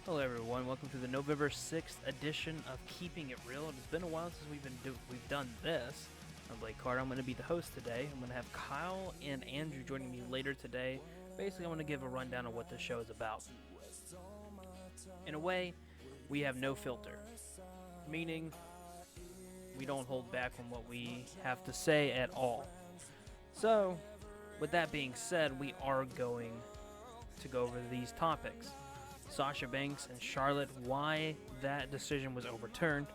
Hello, everyone. Welcome to the November 6th edition of Keeping It Real. It's been a while since we've done this. I'm Blake Carter. I'm going to be the host today. I'm going to have Kyle and Andrew joining me later today. Basically, I want to give a rundown of what this show is about. In a way, we have no filter, meaning we don't hold back on what we have to say at all. So, with that being said, we are going to go over these topics. Sasha Banks and Charlotte, why that decision was overturned,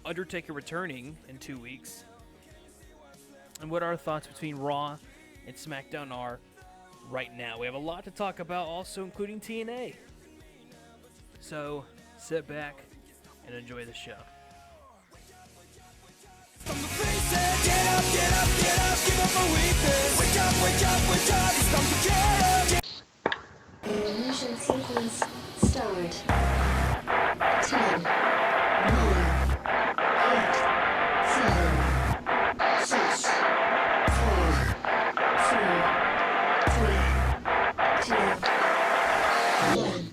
Undertaker returning in 2 weeks, and what our thoughts between Raw and SmackDown are right now. We have a lot to talk about, also including TNA. So sit back and enjoy the show. Ignition sequence start. 10, 9, 8, 7, 6, 5, 4, 3, 2, 1.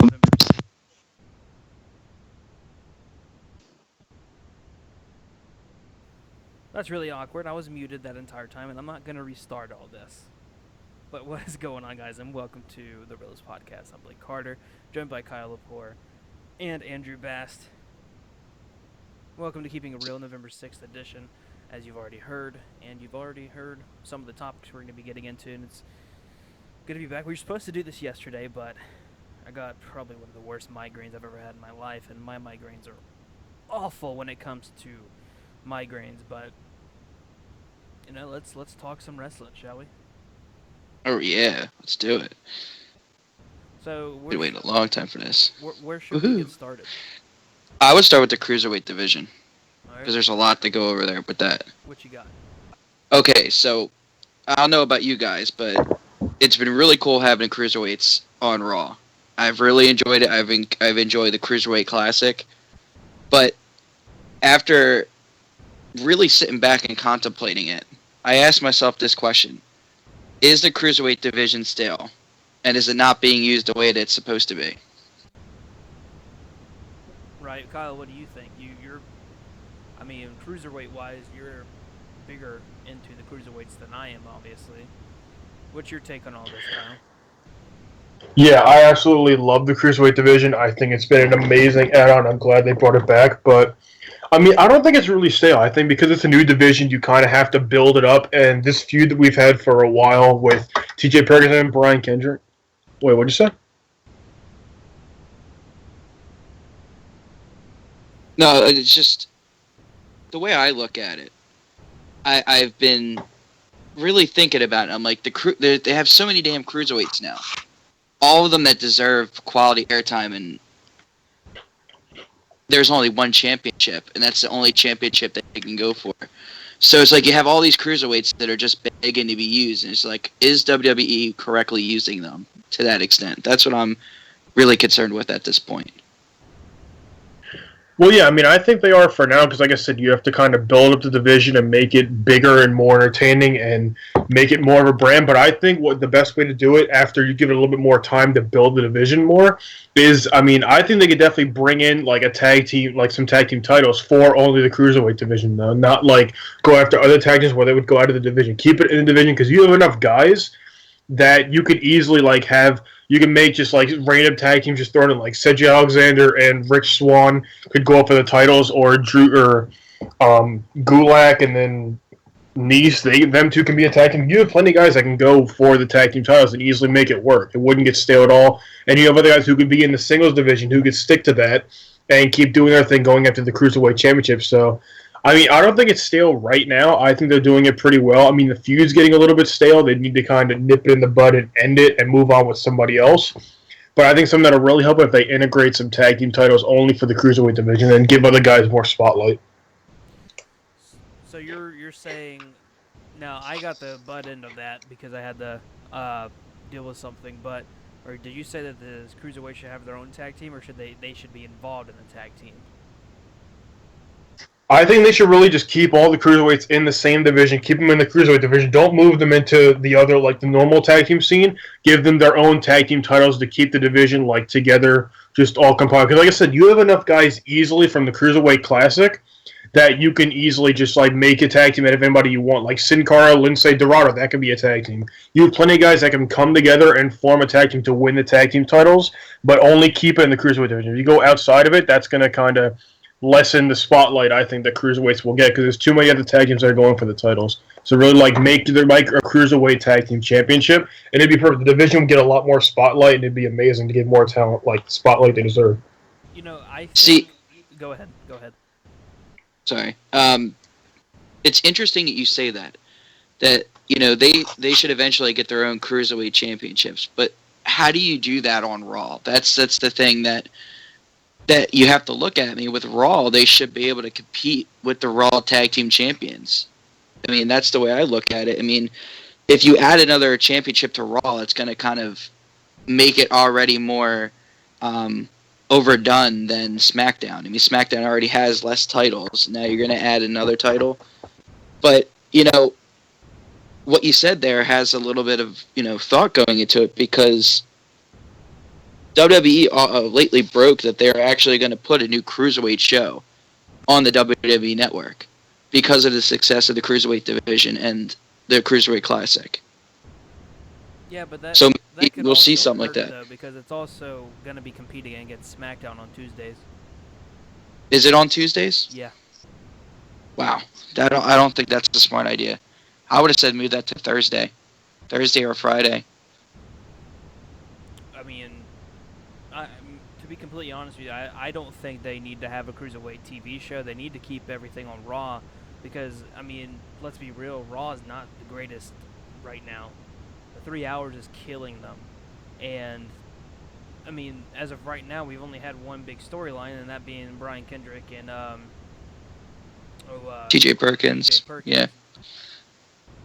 November. That's really awkward. I was muted that entire time, and I'm not going to restart all this. But what is going on, guys? And welcome to the Realist Podcast. I'm Blake Carter, joined by Kyle Lepore and Andrew Bast. Welcome to Keeping It Real, November 6th edition, as you've already heard. And you've already heard some of the topics we're going to be getting into, and it's going to be back. We were supposed to do this yesterday, but I got probably one of the worst migraines I've ever had in my life, and my migraines are awful when it comes to migraines. But, let's talk some wrestling, shall we? Oh yeah, let's do it. So, Been waiting a long time for this. where should we Woohoo! get started? I would start with the cruiserweight division All right, because there's a lot to go over there with that. what you got? Okay, so I don't know about you guys, but it's been really cool having cruiserweights on Raw. I've really enjoyed it. I've enjoyed the Cruiserweight Classic, but after really sitting back and contemplating it, I asked myself this question: is the Cruiserweight division stale, and is it not being used the way that it's supposed to be? Right, Kyle, what do you think? Cruiserweight wise, you're bigger into the cruiserweights than I am, obviously. What's your take on all this, Kyle? Yeah, I absolutely love the cruiserweight division. I think it's been an amazing add-on. I'm glad they brought it back, but I don't think it's really stale. I think because it's a new division, you kind of have to build it up. And this feud that we've had for a while with T.J. Perkins and Brian Kendrick. Wait, what'd you say? No, it's just the way I look at it. I've been really thinking about it. I'm like, they have so many damn cruiserweights now, all of them that deserve quality airtime, and there's only one championship, and that's the only championship that they can go for. So it's like you have all these cruiserweights that are just begging to be used, and it's like, is WWE correctly using them to that extent? That's what I'm really concerned with at this point. Well, yeah, I think they are for now because, like I said, you have to kind of build up the division and make it bigger and more entertaining and make it more of a brand. But I think what the best way to do it after you give it a little bit more time to build the division more is, I think they could definitely bring in like a tag team, like some tag team titles for only the cruiserweight division, though, not like go after other tag teams where they would go out of the division. Keep it in the division because you have enough guys that you could easily like have. You can make just like random tag teams, just throwing in like Cedric Alexander and Rich Swann could go up for the titles, or Drew or Gulak and then Nice. Them two can be a tag team. You have plenty of guys that can go for the tag team titles and easily make it work. It wouldn't get stale at all. And you have other guys who could be in the singles division who could stick to that and keep doing their thing going after the cruiserweight championship. So I don't think it's stale right now. I think they're doing it pretty well. The feud's getting a little bit stale. They need to kind of nip it in the bud and end it and move on with somebody else. But I think something that'll really help if they integrate some tag team titles only for the cruiserweight division and give other guys more spotlight. So you're saying now I got the butt end of that because I had to deal with something, but or did you say that the cruiserweight should have their own tag team, or should they should be involved in the tag team? I think they should really just keep all the cruiserweights in the same division. Keep them in the cruiserweight division. Don't move them into the other, like the normal tag team scene. Give them their own tag team titles to keep the division like together, just all combined. Because, like I said, you have enough guys easily from the Cruiserweight Classic that you can easily just like make a tag team out of anybody you want. Like Sin Cara, Lince Dorado, that could be a tag team. You have plenty of guys that can come together and form a tag team to win the tag team titles, but only keep it in the Cruiserweight division. If you go outside of it, that's going to kind of lessen the spotlight I think that cruiserweights will get because there's too many other tag teams that are going for the titles. So really, like make a cruiserweight tag team championship, and it'd be perfect. The division would get a lot more spotlight, and it'd be amazing to give more talent like the spotlight they deserve. You know, I think... See- Go ahead. Go ahead. Sorry. It's interesting that you say that. That, you know, they should eventually get their own cruiserweight championships. But how do you do that on Raw? That's the thing that you have to look at. I mean, with Raw, they should be able to compete with the Raw Tag Team Champions. I mean, that's the way I look at it. I mean, if you add another championship to Raw, it's going to kind of make it already more overdone than SmackDown. I mean, SmackDown already has less titles. Now you're going to add another title. But, you know, what you said there has a little bit of, you know, thought going into it because WWE lately broke that they're actually going to put a new Cruiserweight show on the WWE Network because of the success of the Cruiserweight division and the Cruiserweight Classic. Yeah, but that, So that could we'll see also something like hurt, that. though, because it's also going to be competing against SmackDown on Tuesdays. Is it on Tuesdays? Yeah. Wow. I don't think that's a smart idea. I would have said move that to Thursday or Friday. I mean, to be completely honest with you, I don't think they need to have a Cruiserweight TV show. They need to keep everything on Raw because, I mean, let's be real, Raw is not the greatest right now. The 3 hours is killing them. And, I mean, as of right now, we've only had one big storyline, and that being Brian Kendrick and TJ Perkins. Yeah.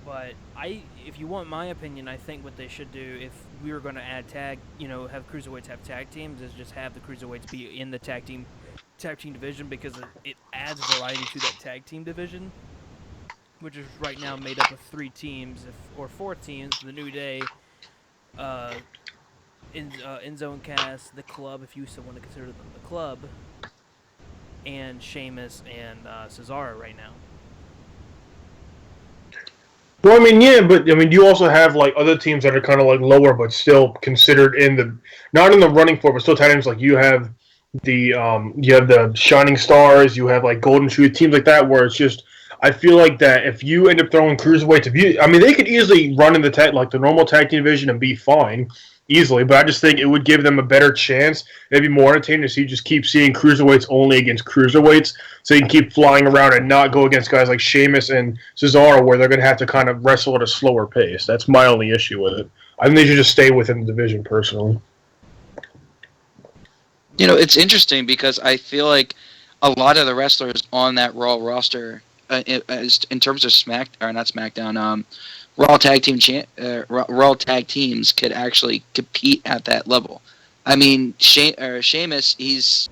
But if you want my opinion, I think what they should do if we were going to add have cruiserweights have tag teams, is just have the cruiserweights be in the tag team division because it adds variety to that tag team division, which is right now made up of 3 teams or 4 teams: the New Day, In Zone Cast, the Club, if you still want to consider them the Club, and Sheamus and Cesaro right now. Well, I mean, yeah, but I mean, you also have like other teams that are kind of like lower, but still considered not in the running for, but still tag teams. Like you have the Shining Stars, you have like Golden Shoe teams like that, where it's just I feel like that if you end up throwing cruiserweights, I mean, they could easily run in the normal tag team division and be fine easily, but I just think it would give them a better chance. It'd be more entertaining to see just keep seeing cruiserweights only against cruiserweights, so you can keep flying around and not go against guys like Sheamus and Cesaro, where they're going to have to kind of wrestle at a slower pace. That's my only issue with it. I think they should just stay within the division, personally. You know, it's interesting because I feel like a lot of the wrestlers on that Raw roster, in terms of Raw tag teams could actually compete at that level. I mean, Sheamus, he's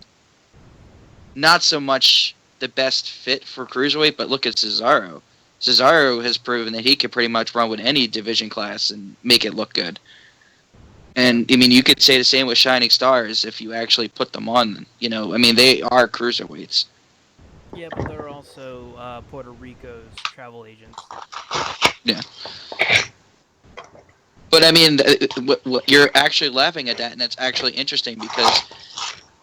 not so much the best fit for cruiserweight, but look at Cesaro. Cesaro has proven that he could pretty much run with any division class and make it look good. And, I mean, you could say the same with Shining Stars if you actually put them on. You know, I mean, they are cruiserweights. Yeah, but they're also Puerto Rico's travel agents. Yeah. But, I mean, what you're actually laughing at that, and that's actually interesting because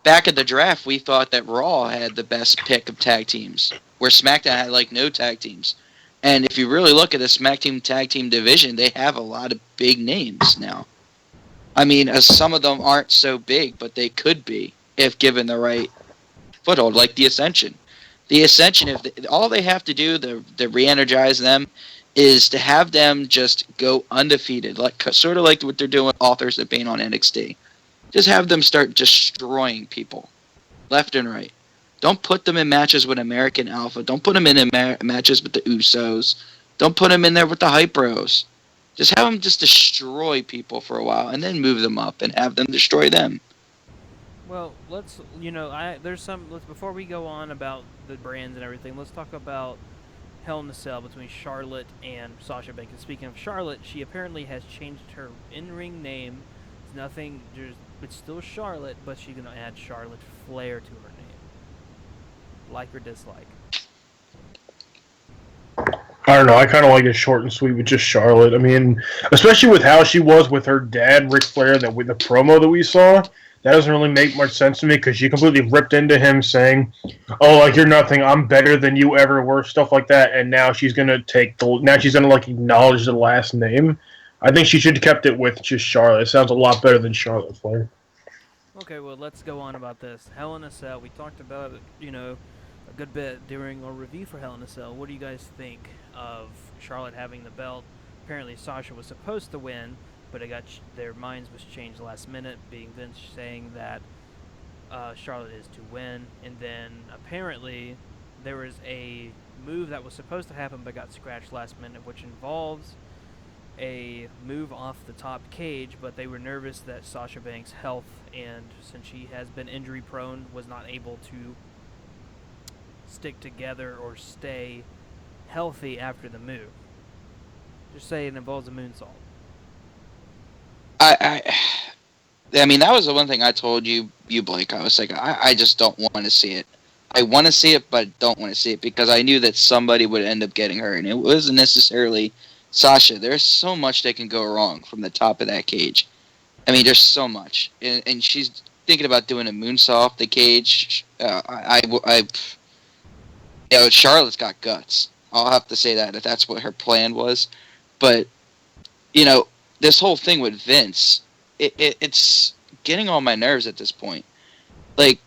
back at the draft, we thought that Raw had the best pick of tag teams, where SmackDown had, like, no tag teams. And if you really look at the SmackDown tag team division, they have a lot of big names now. I mean, some of them aren't so big, but they could be if given the right foothold, like the Ascension. The Ascension, all they have to do to re-energize them is to have them just go undefeated, sort of like what they're doing with Authors of Pain on NXT. Just have them start destroying people, left and right. Don't put them in matches with American Alpha. Don't put them in matches with the Usos. Don't put them in there with the Hype Bros. Just have them just destroy people for a while, and then move them up and have them destroy them. Well, let's there's some. Let's before we go on about the brands and everything. Let's talk about Hell in a Cell between Charlotte and Sasha Banks. And speaking of Charlotte, she apparently has changed her in-ring name. It's nothing. It's still Charlotte, but she's gonna add Charlotte Flair to her name. Like or dislike? I don't know. I kind of like it short and sweet with just Charlotte. I mean, especially with how she was with her dad, Ric Flair, that with the promo that we saw, that doesn't really make much sense to me because she completely ripped into him saying, "Oh, like you're nothing. I'm better than you ever were," stuff like that. And now she's gonna like acknowledge the last name. I think she should have kept it with just Charlotte. It sounds a lot better than Charlotte Flair. Okay, well, let's go on about this. Hell in a Cell. We talked about it, a good bit during our review for Hell in a Cell. What do you guys think of Charlotte having the belt? Apparently, Sasha was supposed to win, but their minds was changed last minute, being Vince saying that Charlotte is to win, and then apparently there was a move that was supposed to happen but got scratched last minute, which involves a move off the top cage, but they were nervous that Sasha Banks' health, and since she has been injury prone, was not able to stick together or stay healthy after the move. Just say it involves a moonsault. I mean, that was the one thing I told you, Blake. I was like, I just don't want to see it. I want to see it, but don't want to see it because I knew that somebody would end up getting hurt, and it wasn't necessarily Sasha. There's so much that can go wrong from the top of that cage. I mean, there's so much, and she's thinking about doing a moonsault off the cage. Charlotte's got guts. I'll have to say that if that's what her plan was, but this whole thing with Vince, it's getting on my nerves at this point. Like,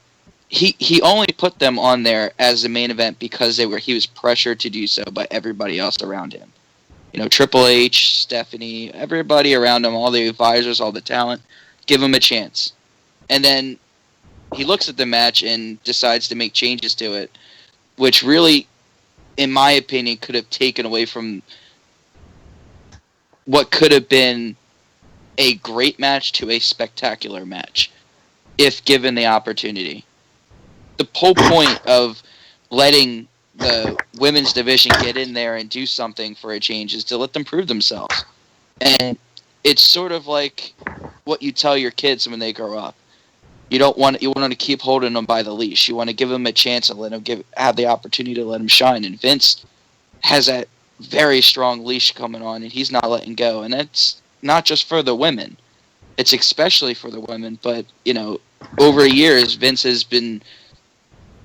he only put them on there as the main event because he was pressured to do so by everybody else around him. Triple H, Stephanie, everybody around him, all the advisors, all the talent, give him a chance. And then he looks at the match and decides to make changes to it, which really, in my opinion, could have taken away from what could have been a great match to a spectacular match, if given the opportunity. The whole point of letting the women's division get in there and do something for a change is to let them prove themselves. And it's sort of like what you tell your kids when they grow up. You want to keep holding them by the leash. You want to give them a chance and let them have the opportunity to let them shine. And Vince has that very strong leash coming on, and he's not letting go. And that's not just for the women. It's especially for the women. But, over years, Vince has been,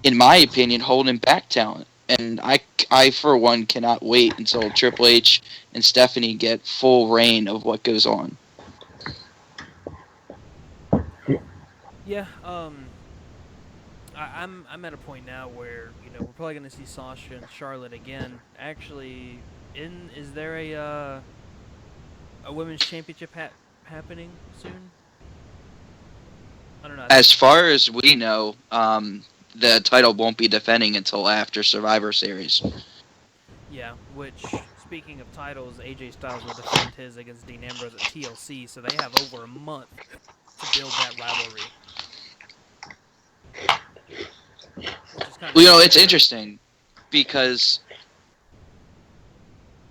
in my opinion, holding back talent. And I, for one, cannot wait until Triple H and Stephanie get full reign of what goes on. Yeah, I'm at a point now where we're probably gonna see Sasha and Charlotte again. Actually, is there a women's championship happening soon? I don't know. As far as we know, the title won't be defending until after Survivor Series. Yeah, which, speaking of titles, AJ Styles will defend his against Dean Ambrose at TLC, so they have over a month to build that rivalry. It's interesting because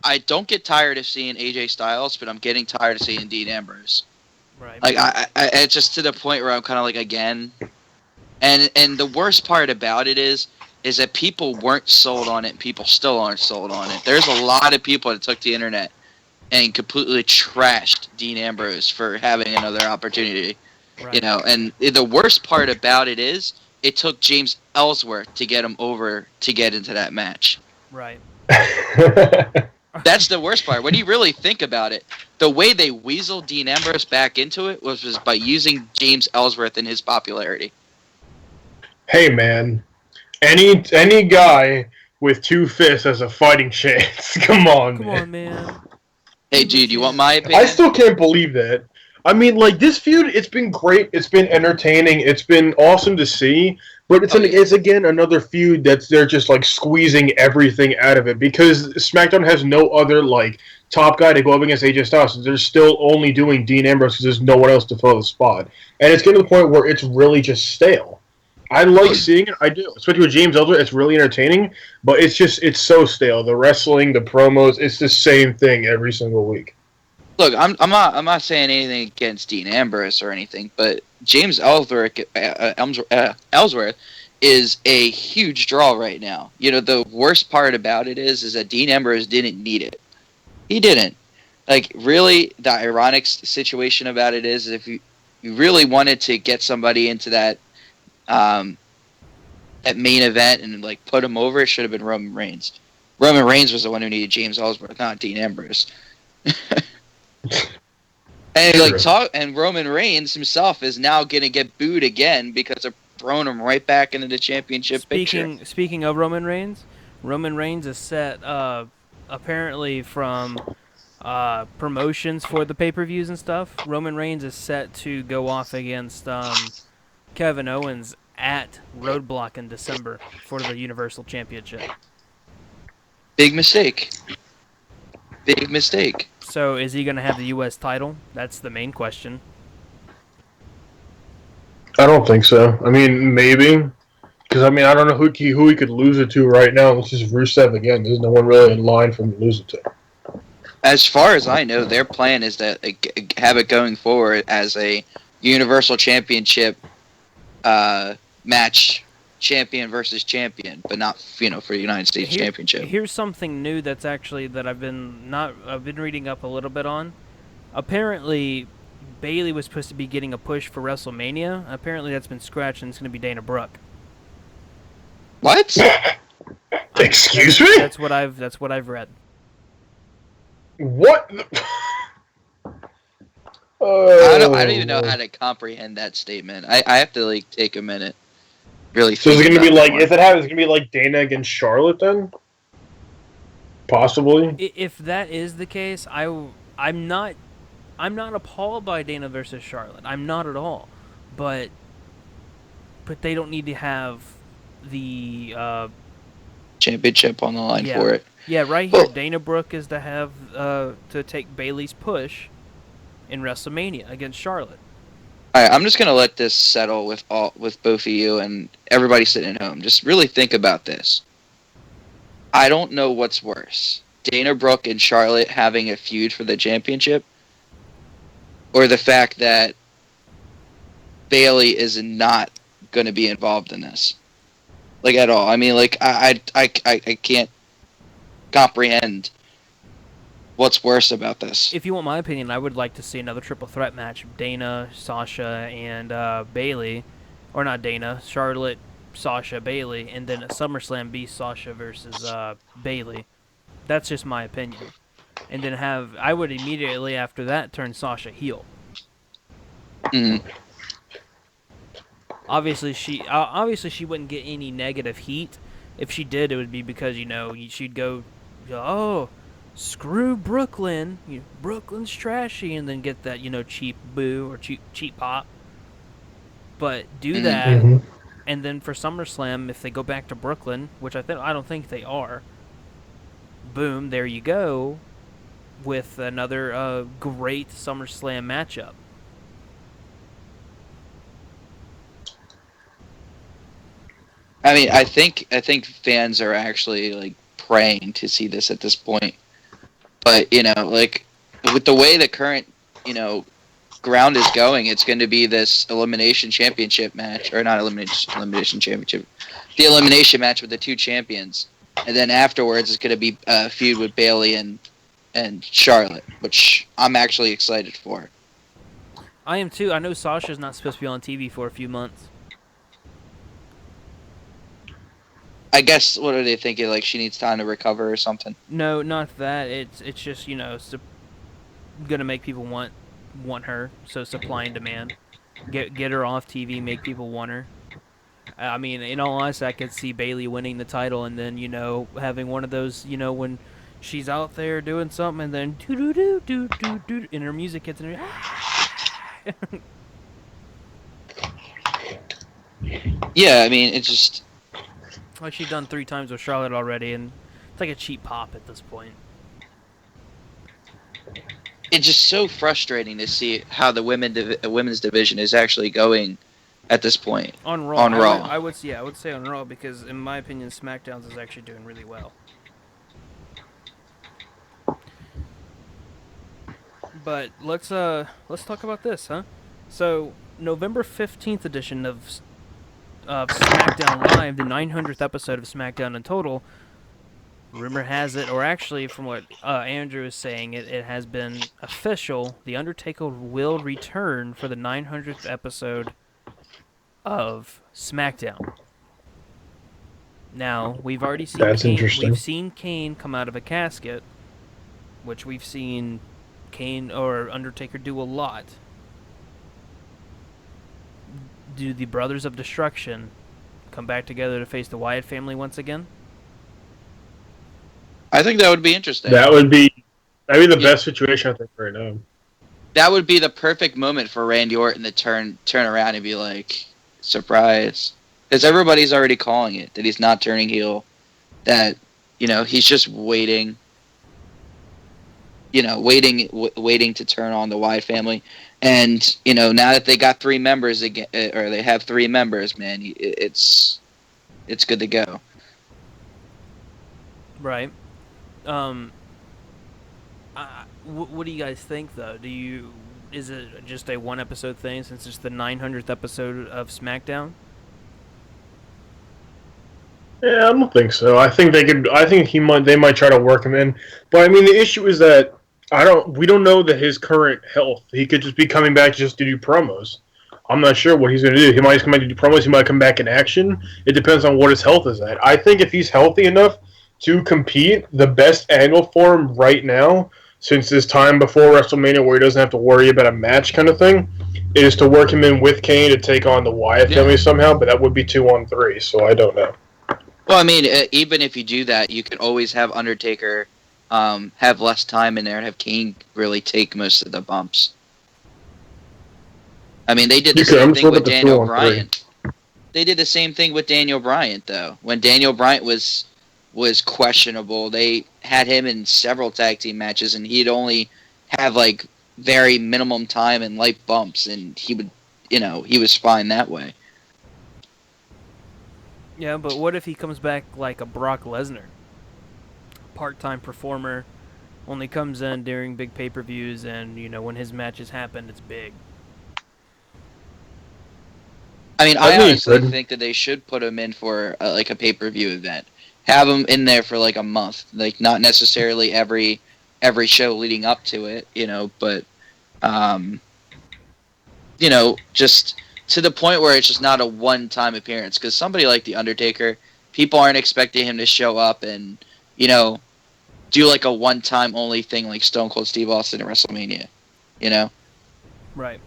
I don't get tired of seeing AJ Styles, but I'm getting tired of seeing Dean Ambrose. Right. Like it's just to the point where I'm kind of like, again. And the worst part about it is that people weren't sold on it, and people still aren't sold on it. There's a lot of people that took the internet and completely trashed Dean Ambrose for having another opportunity. Right. And the worst part about it is it took James Ellsworth to get him over to get into that match. Right. That's the worst part. When you really think about it, the way they weaseled Dean Ambrose back into it was by using James Ellsworth and his popularity. Hey man, any guy with two fists has a fighting chance. Come on, man. Hey, G, do you want my opinion? I still can't believe that. I mean, like, this feud, it's been great. It's been entertaining. It's been awesome to see. But it's again another feud that's they're just like squeezing everything out of it because SmackDown has no other like top guy to go up against AJ Styles. They're still only doing Dean Ambrose because there's no one else to fill the spot, and it's getting to the point where it's really just stale. I like seeing it, I do, especially with James Ellsworth. It's really entertaining, but it's so stale. The wrestling, the promos, it's the same thing every single week. Look, I'm not saying anything against Dean Ambrose or anything, but James Ellsworth is a huge draw right now. You know, the worst part about it is that Dean Ambrose didn't need it. He didn't. Like, really, the ironic situation about it is if you really wanted to get somebody into that main event and like put him over, it should have been Roman Reigns. Roman Reigns was the one who needed James Ellsworth, not Dean Ambrose. And Roman Reigns himself is now going to get booed again because they're throwing him right back into the championship picture. Speaking of Roman Reigns is set apparently from promotions for the pay-per-views and stuff. Roman Reigns is set to go off against Kevin Owens at Roadblock in December for the Universal Championship. Big mistake. Big mistake. So is he going to have the U.S. title? That's the main question. I don't think so. I mean, maybe. Because, I mean, I don't know who he could lose it to right now. It's just Rusev again. There's no one really in line for him to lose it to. As far as I know, their plan is to have it going forward as a Universal Championship match, champion versus champion, but not, for the United States Championship. Here's something new that's actually that I've been reading up a little bit on. Apparently, Bayley was supposed to be getting a push for WrestleMania. Apparently, that's been scratched, and it's going to be Dana Brooke. What? Excuse me? That's what I've read. What? I don't even know how to comprehend that statement. I have to take a minute. Really. So it's gonna be like if it happens, it's gonna be like Dana against Charlotte then? Possibly. If that is the case, I'm not appalled by Dana versus Charlotte. I'm not at all, but they don't need to have the championship on the line for it. Yeah, right here, Dana Brooke is to have to take Bayley's push in WrestleMania against Charlotte. All right, I'm just gonna let this settle with both of you and everybody sitting at home. Just really think about this. I don't know what's worse: Dana Brooke and Charlotte having a feud for the championship, or the fact that Bayley is not going to be involved in this, at all. I mean, I can't comprehend what's worse about this. If you want my opinion, I would like to see another triple threat match: Dana, Sasha, and Bayley, or not Dana, Charlotte, Sasha, Bayley, and then at SummerSlam be Sasha versus Bayley. That's just my opinion. And then I would immediately after that turn Sasha heel. Mm-hmm. Obviously she wouldn't get any negative heat. If she did, it would be because she'd go, oh, screw Brooklyn, Brooklyn's trashy, and then get that cheap boo or cheap pop. But do that, and then for SummerSlam, if they go back to Brooklyn, which I don't think they are, boom, there you go, with another great SummerSlam matchup. I mean, I think fans are actually praying to see this at this point. But with the way the current ground is going, it's going to be this elimination championship match, or not elimination championship, the elimination match with the two champions, and then afterwards it's going to be a feud with Bayley and Charlotte, which I'm actually excited for. I am too. I know Sasha's not supposed to be on TV for a few months. I guess, what are they thinking? She needs time to recover or something? No, not that. It's just gonna make people want her. So supply and demand. Get her off TV, make people want her. I mean, in all honesty, I could see Bayley winning the title and then having one of those when she's out there doing something and then do do do do do do and her music hits and Yeah, I mean, it's just Like she's done 3 times with Charlotte already, and it's like a cheap pop at this point. it's just so frustrating to see how the women's division is actually going at this point On Raw, on Raw. I would say on Raw because in my opinion, SmackDown's is actually doing really well. But let's talk about this, huh? So November 15th edition of SmackDown Live, the 900th episode of SmackDown in total. Rumor has it, or actually, from what Andrew is saying, it has been official. The Undertaker will return for the 900th episode of SmackDown. Now we've already seen That's Kane, interesting. we've seen Kane come out of a casket, which we've seen Kane or Undertaker do a lot. Do the Brothers of Destruction come back together to face the Wyatt family once again? I think that would be interesting. That'd be the Yeah. best situation I think right now. That would be the perfect moment for Randy Orton to turn around and be like, surprise. Because everybody's already calling it, that he's not turning heel, that, he's just waiting, waiting to turn on the Wyatt family. And, now that they got 3 members again, or they have 3 members, man, it's good to go. Right. What do you guys think, though? Is it just a 1-episode thing since it's the 900th episode of SmackDown? Yeah, I don't think so. I think they might try to work him in. But I mean, the issue is that we don't know that his current health. He could just be coming back just to do promos. I'm not sure what he's going to do. He might just come back to do promos. He might come back in action. It depends on what his health is at. I think if he's healthy enough to compete, the best angle for him right now, since this time before WrestleMania where he doesn't have to worry about a match kind of thing, is to work him in with Kane to take on the Wyatt family somehow, but that would be 2-on-3, so I don't know. Well, I mean, even if you do that, you could always have Undertaker have less time in there and have Kane really take most of the bumps. I mean, they did the same thing with Daniel Bryan. They did the same thing with Daniel Bryan, though. When Daniel Bryan was questionable, they had him in several tag team matches, and he'd only have, like, very minimum time and light bumps, and he would, he was fine that way. Yeah, but what if he comes back like a Brock Lesnar? Part-time performer, only comes in during big pay-per-views, and, when his matches happen, it's big. I mean, I honestly think that they should put him in for, a pay-per-view event. Have him in there for, like, a month. Like, not necessarily every show leading up to it, but, just to the point where it's just not a one-time appearance. Because somebody like The Undertaker, people aren't expecting him to show up and, do, like, a one-time only thing like Stone Cold Steve Austin at WrestleMania, Right.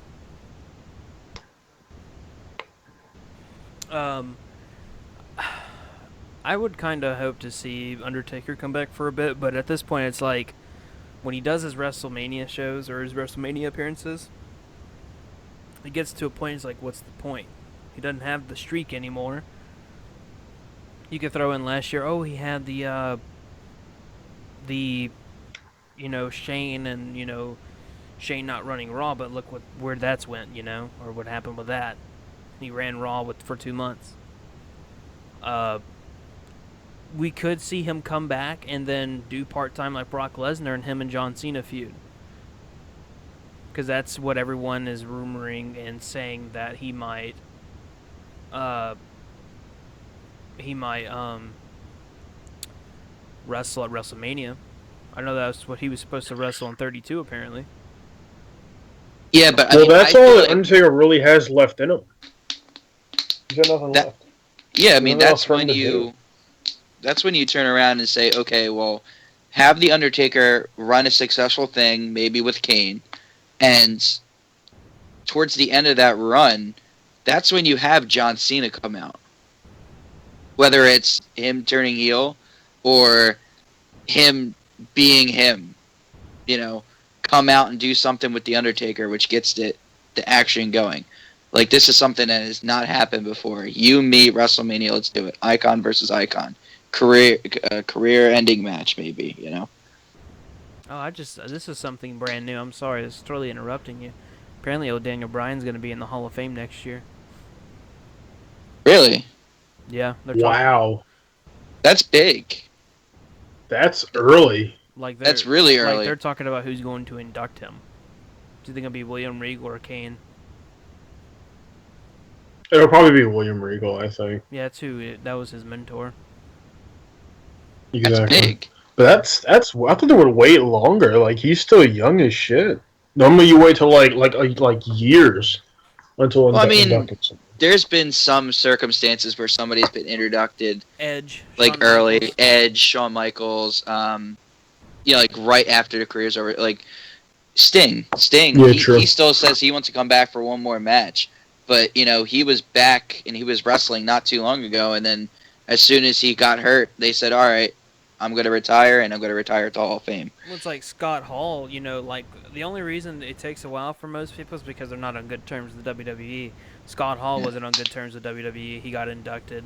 I would kind of hope to see Undertaker come back for a bit, but at this point it's like, when he does his WrestleMania shows or his WrestleMania appearances, it gets to a point, it's like, what's the point? He doesn't have the streak anymore. You could throw in last year, he had the Shane and, Shane not running Raw, but look where that's went, or what happened with that. He ran Raw for 2 months. We could see him come back and then do part-time like Brock Lesnar and him and John Cena feud. Because that's what everyone is rumoring and saying that he might wrestle at WrestleMania. I know that's what he was supposed to wrestle in 32 apparently. Yeah, but that's all that Undertaker really has left in him. He's got nothing left. Yeah, I mean, that's when you turn around and say, okay, well, have The Undertaker run a successful thing, maybe with Kane, and towards the end of that run, that's when you have John Cena come out. Whether it's him turning heel or him being him, come out and do something with The Undertaker, which gets it the action going. Like, this is something that has not happened before. You, me, WrestleMania, let's do it. Icon versus Icon. Career-ending match, maybe, you know? Oh, this is something brand new. I'm sorry, this is totally interrupting you. Apparently, old Daniel Bryan's going to be in the Hall of Fame next year. Really? Yeah, they're talking. Wow, That's big. that's early. That's really early. Like, they're talking about who's going to induct him. Do you think it'll be William Regal or Kane? It'll probably be William Regal, I think. Yeah, that was his mentor. That's Exactly. big. But that's. I thought they would wait longer. Like, he's still young as shit. Normally, you wait till like years until. Well, I mean, inducted. There's been some circumstances where somebody's been introduced Edge. like Shawn early. Michaels. Edge, Shawn Michaels, like right after the career's over. Like Sting. Yeah, true. He still says he wants to come back for one more match. But, he was back and he was wrestling not too long ago, and then as soon as he got hurt, they said, all right, I'm going to retire, and I'm going to retire to Hall of Fame. Well, it's like Scott Hall, like, the only reason it takes a while for most people is because they're not on good terms with the WWE. Scott Hall wasn't on good terms with WWE. He got inducted.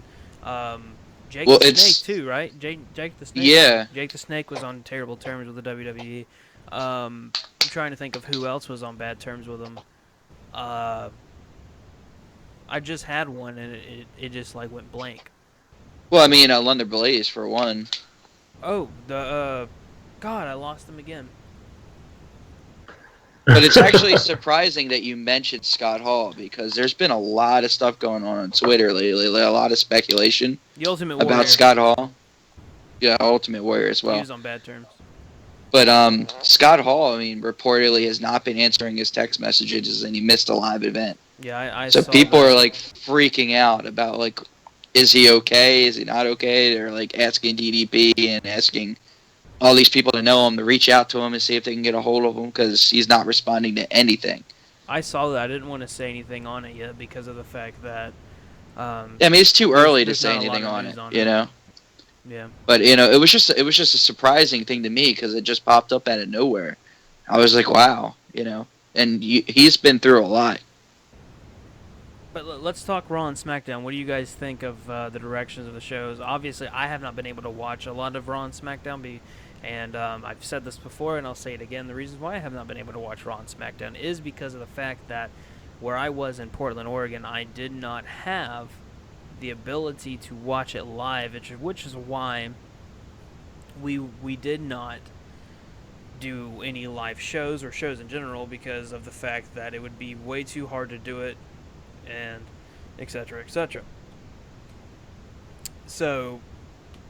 Jake the Snake, too, right? Jake the Snake? Yeah. Jake the Snake was on terrible terms with the WWE. I'm trying to think of who else was on bad terms with him. I just had one, and it just, like, went blank. Well, I mean, London Blaze, for one. Oh, God, I lost him again. But it's actually surprising that you mentioned Scott Hall, because there's been a lot of stuff going on Twitter lately, a lot of speculation The Ultimate Warrior. about Scott Hall. Yeah, Ultimate Warrior as He well. was on bad terms. But Scott Hall, I mean, reportedly has not been answering his text messages, and he missed a live event. Yeah, I So saw people that. are, like, freaking out about, like, is he okay? Is he not okay? They're, like, asking DDP and asking all these people to know him to reach out to him and see if they can get a hold of him, because he's not responding to anything. I saw that. I didn't want to say anything on it yet because of the fact that. I mean, it's too early to there's say not a lot anything of on news it, on you it. know? Yeah. But, it was just a surprising thing to me, because it just popped up out of nowhere. I was like, wow, and he's been through a lot. But let's talk Raw and SmackDown. What do you guys think of the directions of the shows? Obviously, I have not been able to watch a lot of Raw and SmackDown, and I've said this before, and I'll say it again. The reason why I have not been able to watch Raw and SmackDown is because of the fact that where I was in Portland, Oregon, I did not have the ability to watch it live, which is why we did not do any live shows or shows in general, because of the fact that it would be way too hard to do it, and etc. etc. So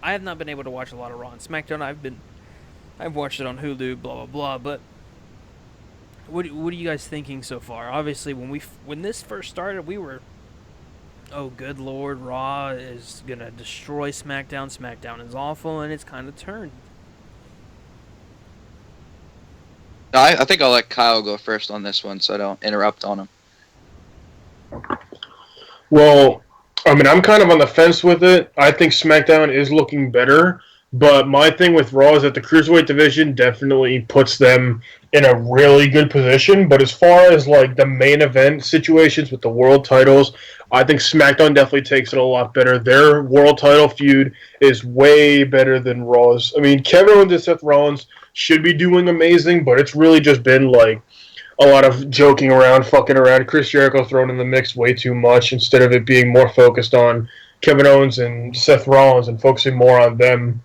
I have not been able to watch a lot of Raw and SmackDown. I've watched it on Hulu, blah blah blah. But what are you guys thinking so far? Obviously, when this first started, we were, oh good lord, Raw is gonna destroy SmackDown. SmackDown is awful, and it's kind of turned. I think I'll let Kyle go first on this one, so I don't interrupt on him. Well, I mean, I'm kind of on the fence with it. I think SmackDown is looking better, but my thing with Raw is that the Cruiserweight division definitely puts them in a really good position, but as far as, like, the main event situations with the world titles, I think SmackDown definitely takes it a lot better. Their world title feud is way better than Raw's. I mean, Kevin Owens and Seth Rollins should be doing amazing, but it's really just been, like, a lot of joking around, fucking around. Chris Jericho thrown in the mix way too much instead of it being more focused on Kevin Owens and Seth Rollins and focusing more on them.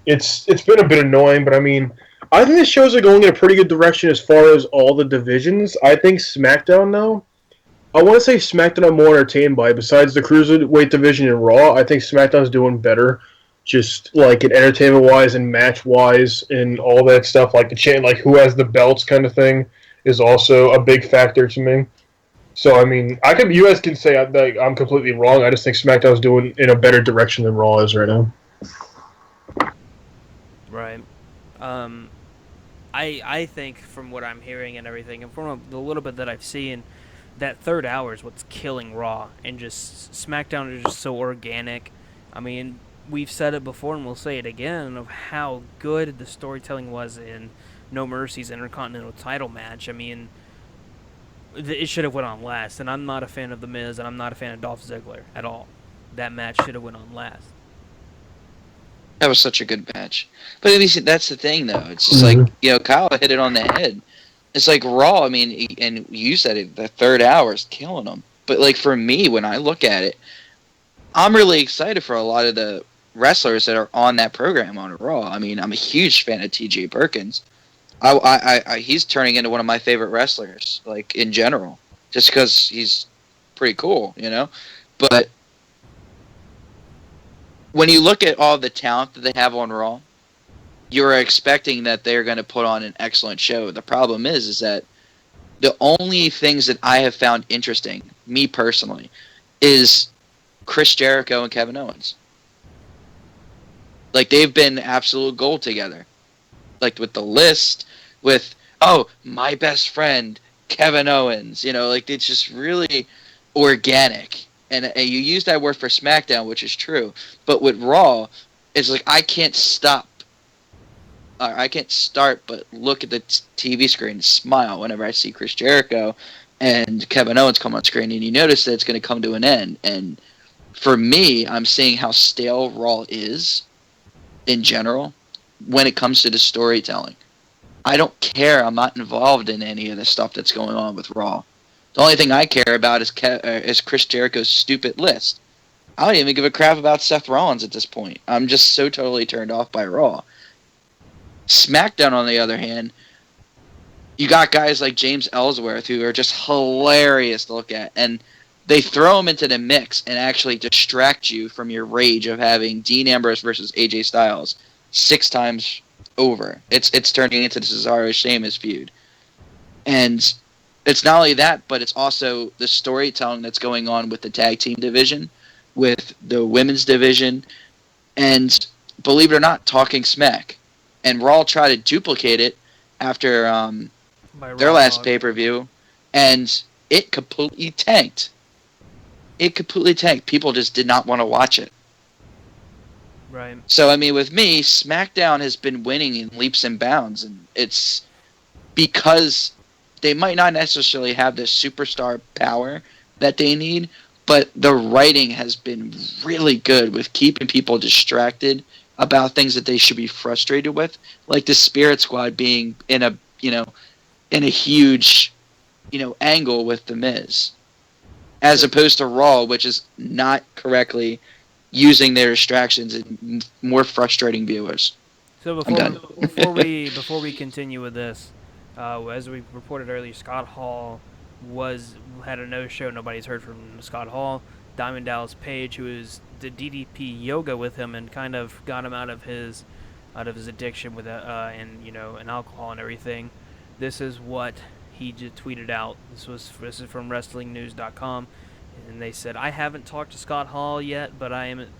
It's been a bit annoying, but I mean, I think the shows are going in a pretty good direction as far as all the divisions. I think SmackDown, though, I want to say SmackDown I'm more entertained by. Besides the Cruiserweight division and Raw, I think SmackDown's doing better, just like in entertainment-wise and match-wise and all that stuff, like the chain, like who has the belts kind of thing is also a big factor to me. So, I mean, you guys can say I'm completely wrong. I just think SmackDown's doing in a better direction than Raw is right now. Right. I think from what I'm hearing and everything, and from the little bit that I've seen, that third hour is what's killing Raw, and just SmackDown is just so organic. I mean, we've said it before and we'll say it again of how good the storytelling was in No Mercy's Intercontinental title match. I mean, It should have went on last, and I'm not a fan of The Miz, and I'm not a fan of Dolph Ziggler at all. That match should have went on last. That was such a good match. But I mean, see, that's the thing, though. It's just Mhm. like, Kyle hit it on the head. It's like Raw, I mean, and you said it, the third hour is killing them. But, like, for me, when I look at it, I'm really excited for a lot of the wrestlers that are on that program on Raw. I mean, I'm a huge fan of T.J. Perkins. He's turning into one of my favorite wrestlers, like, in general. Just because he's pretty cool, But when you look at all the talent that they have on Raw, you're expecting that they're going to put on an excellent show. The problem is that the only things that I have found interesting, me personally, is Chris Jericho and Kevin Owens. Like, they've been absolute gold together. Like, with the list, with, my best friend, Kevin Owens. Like, it's just really organic. And you use that word for SmackDown, which is true. But with Raw, it's like I can't stop. I can't start but look at the TV screen and smile whenever I see Chris Jericho and Kevin Owens come on screen. And you notice that it's going to come to an end. And for me, I'm seeing how stale Raw is in general when it comes to the storytelling. I don't care. I'm not involved in any of the stuff that's going on with Raw. The only thing I care about is Chris Jericho's stupid list. I don't even give a crap about Seth Rollins at this point. I'm just so totally turned off by Raw. SmackDown, on the other hand, you got guys like James Ellsworth who are just hilarious to look at, and they throw them into the mix and actually distract you from your rage of having Dean Ambrose versus AJ Styles 6 times over. It's turning into the Cesaro-Sheamus feud. And it's not only that, but it's also the storytelling that's going on with the tag team division, with the women's division, and believe it or not, Talking Smack. And Raw tried to duplicate it after their last pay-per-view, and it completely tanked. People just did not want to watch it. Right. So, I mean, with me, SmackDown has been winning in leaps and bounds, and it's because they might not necessarily have the superstar power that they need, but the writing has been really good with keeping people distracted about things that they should be frustrated with, like the Spirit Squad being in a huge, angle with The Miz, as opposed to Raw, which is not correctly using their distractions and more frustrating viewers. So done. before we continue with this, as we reported earlier, Scott Hall had a no-show. Nobody's heard from Scott Hall. Diamond Dallas Page, who is the DDP yoga with him and kind of got him out of his addiction with and alcohol and everything. This is what he just tweeted out. This is from WrestlingNews.com, and they said, "I haven't talked to Scott Hall yet, but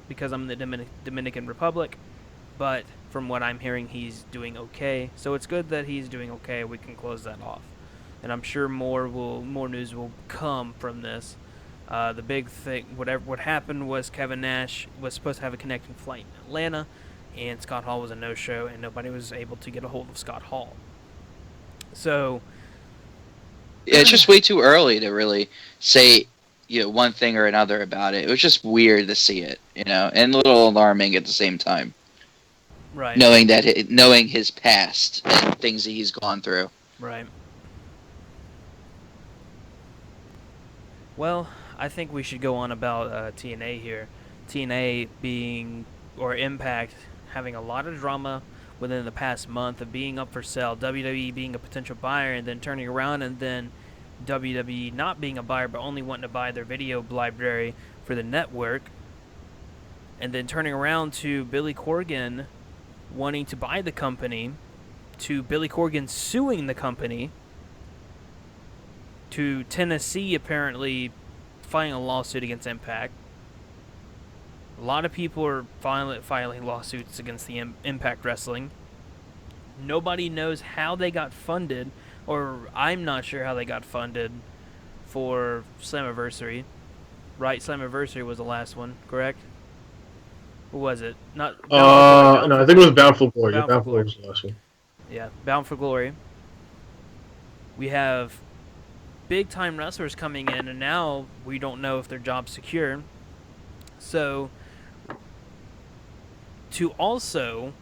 because I'm in the Dominican Republic. But from what I'm hearing, he's doing okay. So it's good that he's doing okay. We can close that off, and I'm sure more news will come from this." The big thing, what happened was Kevin Nash was supposed to have a connecting flight in Atlanta, and Scott Hall was a no-show, and nobody was able to get a hold of Scott Hall. So, yeah, it's just way too early to really say, one thing or another about it. It was just weird to see it, and a little alarming at the same time. right, Knowing his past and things that he's gone through. right. Well, I think we should go on about TNA here. TNA or Impact having a lot of drama within the past month of being up for sale, WWE being a potential buyer and then turning around, and then WWE not being a buyer but only wanting to buy their video library for the network, and then turning around to Billy Corgan wanting to buy the company, to Billy Corgan suing the company, to Tennessee apparently filing a lawsuit against Impact. A lot of people are filing lawsuits against the Impact Wrestling. Nobody knows how they got funded, or I'm not sure how they got funded for Slammiversary. Right, Slammiversary was the last one, correct? Who was it? No, I think it was Bound for Glory. Bound for Glory was the last one. Yeah, Bound for Glory. We have big time wrestlers coming in, and now we don't know if their job's secure. So, to also,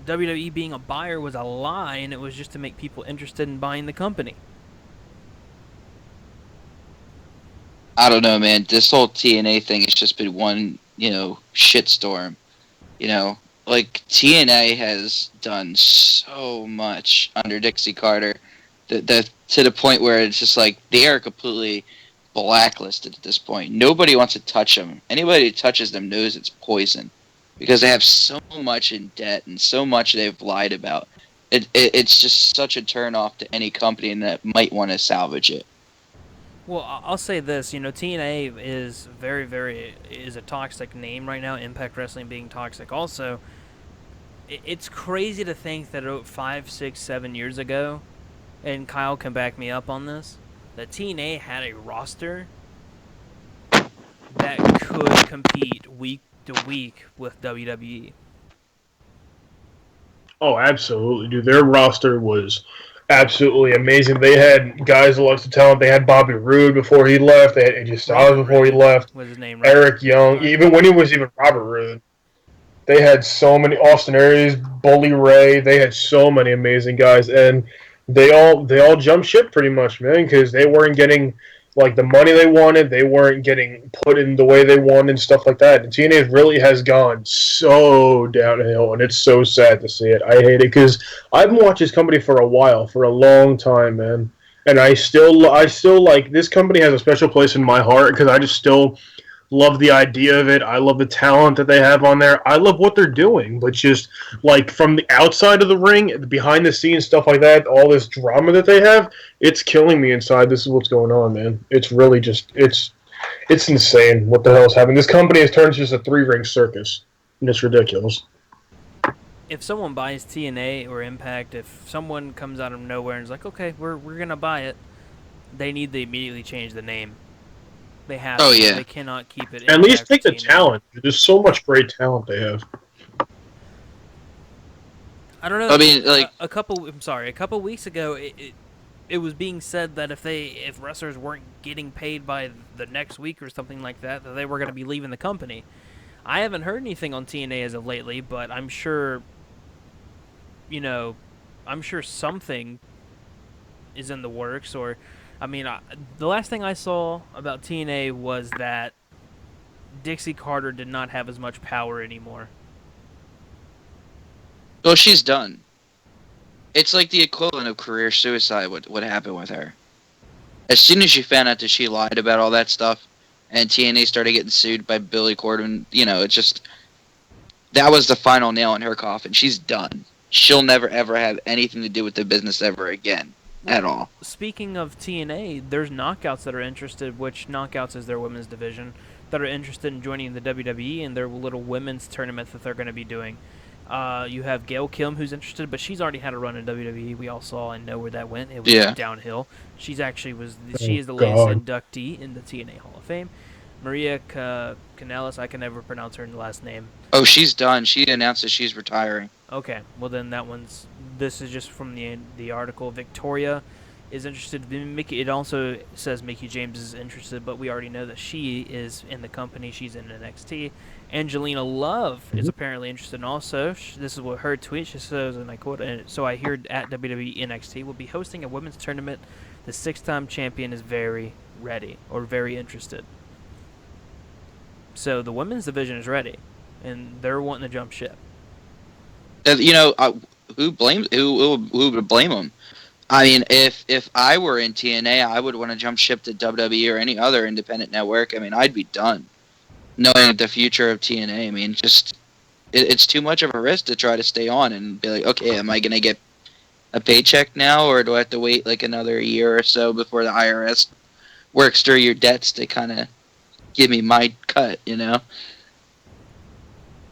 WWE being a buyer was a lie, and it was just to make people interested in buying the company. I don't know, man. This whole TNA thing has just been one, shitstorm. Like TNA has done so much under Dixie Carter, that to the point where it's just like they are completely blacklisted at this point. Nobody wants to touch them. Anybody who touches them knows it's poison, because they have so much in debt and so much they've lied about. It's just such a turnoff to any company that might want to salvage it. Well, I'll say this, TNA is is a toxic name right now, Impact Wrestling being toxic also. It's crazy to think that 5, 6, 7 years ago, and Kyle can back me up on this, that TNA had a roster that could compete week to week with WWE. Oh, absolutely, dude. Their roster was absolutely amazing. They had guys with lots of talent. They had Bobby Roode before he left. They had AJ Styles before he left. Was his name right? Eric Young, even when he was even Robert Roode. They had so many, Austin Aries, Bully Ray. They had so many amazing guys, and they all jumped ship pretty much, man, because they weren't getting like the money they wanted. They weren't getting put in the way they wanted and stuff like that. And TNA really has gone so downhill, and it's so sad to see it. I hate it because I've been watching this company for a while, for a long time, man. And I still like this company has a special place in my heart because I just still love the idea of it. I love the talent that they have on there. I love what they're doing, but just like from the outside of the ring, behind the scenes stuff like that, all this drama that they have, it's killing me inside. This is what's going on, man. It's really just it's insane what the hell is happening. This company has turned into just a 3-ring circus, and it's ridiculous. If someone buys TNA or Impact, if someone comes out of nowhere and is like, okay, we're gonna buy it, they need to immediately change the name. They have. Oh, yeah. They cannot keep it. At least take the TNA. talent. There's so much great talent they have. I don't know. I mean, like a couple weeks ago, it was being said that if wrestlers weren't getting paid by the next week or something like that, that they were going to be leaving the company. I haven't heard anything on TNA as of lately, but I'm sure, something is in the works. Or, I mean, the last thing I saw about TNA was that Dixie Carter did not have as much power anymore. well, she's done. It's like the equivalent of career suicide. What happened with her? As soon as she found out that she lied about all that stuff, and TNA started getting sued by Billy Corgan, that was the final nail in her coffin. She's done. She'll never ever have anything to do with the business ever again, at all. Speaking of TNA, there's Knockouts that are interested, which Knockouts is their women's division, that are interested in joining the WWE in their little women's tournament that they're going to be doing. You have Gail Kim, who's interested, but she's already had a run in WWE. We all saw and know where that went. It was downhill. She is the latest inductee in the TNA Hall of Fame. Maria Kanellis, I can never pronounce her last name. Oh, she's done. She announced that she's retiring. Okay, well then this is just from the article. Victoria is interested. It also says Mickie James is interested, but we already know that she is in the company. She's in NXT. Angelina Love is apparently interested also. This is what her tweet. She says, and I quote, "So I hear at WWE NXT will be hosting a women's tournament. The 6-time champion is very ready or very interested." So the women's division is ready, and they're wanting to jump ship. Who would blame them? I mean, if I were in TNA, I would want to jump ship to WWE or any other independent network. I mean, I'd be done. Knowing the future of TNA, I mean, it's too much of a risk to try to stay on and be like, okay, am I going to get a paycheck now, or do I have to wait like another year or so before the IRS works through your debts to kind of give me my cut,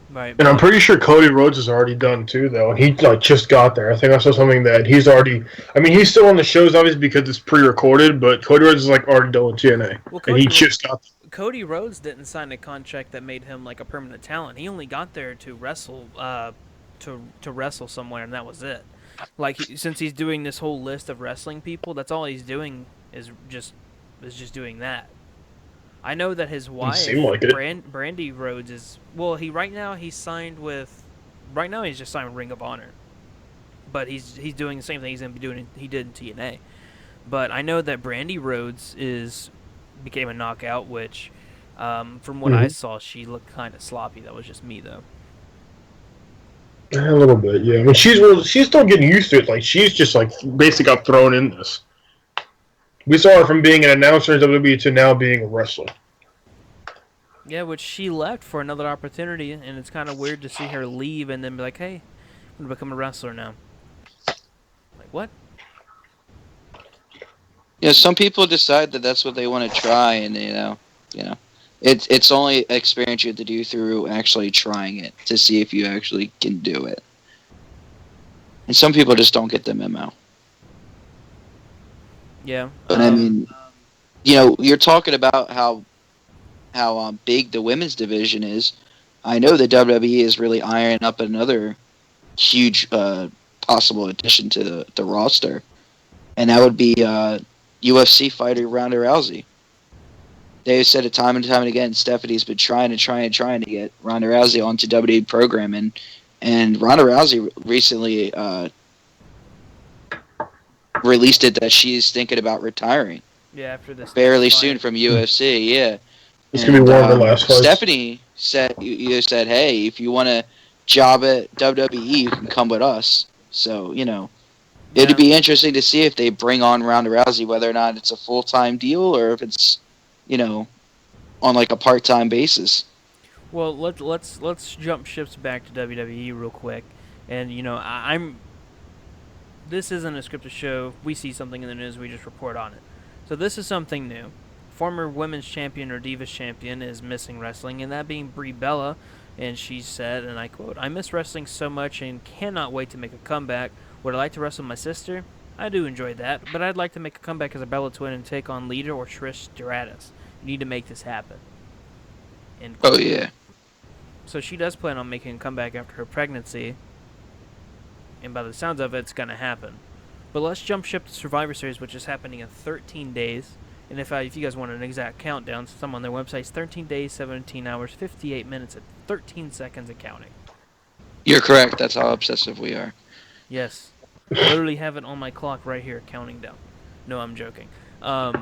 Right. And I'm pretty sure Cody Rhodes is already done too, though. And he just got there. I think I saw something that he's already. I mean, he's still on the shows obviously because it's pre-recorded, but Cody Rhodes is already done with TNA, and he just got there. Cody Rhodes didn't sign a contract that made him like a permanent talent. He only got there to wrestle, to wrestle somewhere, and that was it. Like since he's doing this whole list of wrestling people, that's all he's doing is just doing that. I know that his wife, seem like it. Brandy Rhodes, is right now he's just signed with Ring of Honor, but he's doing the same thing he did in TNA. But I know that Brandy Rhodes became a knockout, which from what I saw, she looked kind of sloppy. That was just me though. A little bit, yeah. I mean, she's still getting used to it. Like, she's just like basically got thrown in this. We saw her from being an announcer in WWE to now being a wrestler. Yeah, which she left for another opportunity, and it's kind of weird to see her leave and then be like, "Hey, I'm gonna become a wrestler now." Like what? Yeah, some people decide that that's what they want to try, and it's only experience you have to do through actually trying it to see if you actually can do it. And some people just don't get the memo. Yeah. But I mean, you're talking about how big the women's division is. I know the WWE is really ironing up another huge possible addition to the roster, and that would be UFC fighter Ronda Rousey. They've said it time and time again. Stephanie's been trying to get Ronda Rousey onto WWE programming, and Ronda Rousey recently released it that she's thinking about retiring. Yeah, after this. Fairly soon from UFC, yeah. It's going to be one of the last fights. Stephanie said, you said, hey, if you want a job at WWE, you can come with us. So, it'd be interesting to see if they bring on Ronda Rousey, whether or not it's a full-time deal or if it's, on like a part-time basis. Well, let's jump ships back to WWE real quick, and this isn't a scripted show. If we see something in the news, we just report on it. So this is something new. Former women's champion or Divas champion is missing wrestling, and that being Brie Bella, and she said, and I quote, "I miss wrestling so much and cannot wait to make a comeback. Would I like to wrestle my sister? I do enjoy that, but I'd like to make a comeback as a Bella twin and take on Lita or Trish Stratus. You need to make this happen." End quote. Oh, yeah. So she does plan on making a comeback after her pregnancy, and by the sounds of it, it's going to happen. But let's jump ship to Survivor Series, which is happening in 13 days. And if you guys want an exact countdown, some on their website, it's 13 days, 17 hours, 58 minutes, and 13 seconds of counting. You're correct. That's how obsessive we are. Yes. I literally have it on my clock right here, counting down. No, I'm joking. As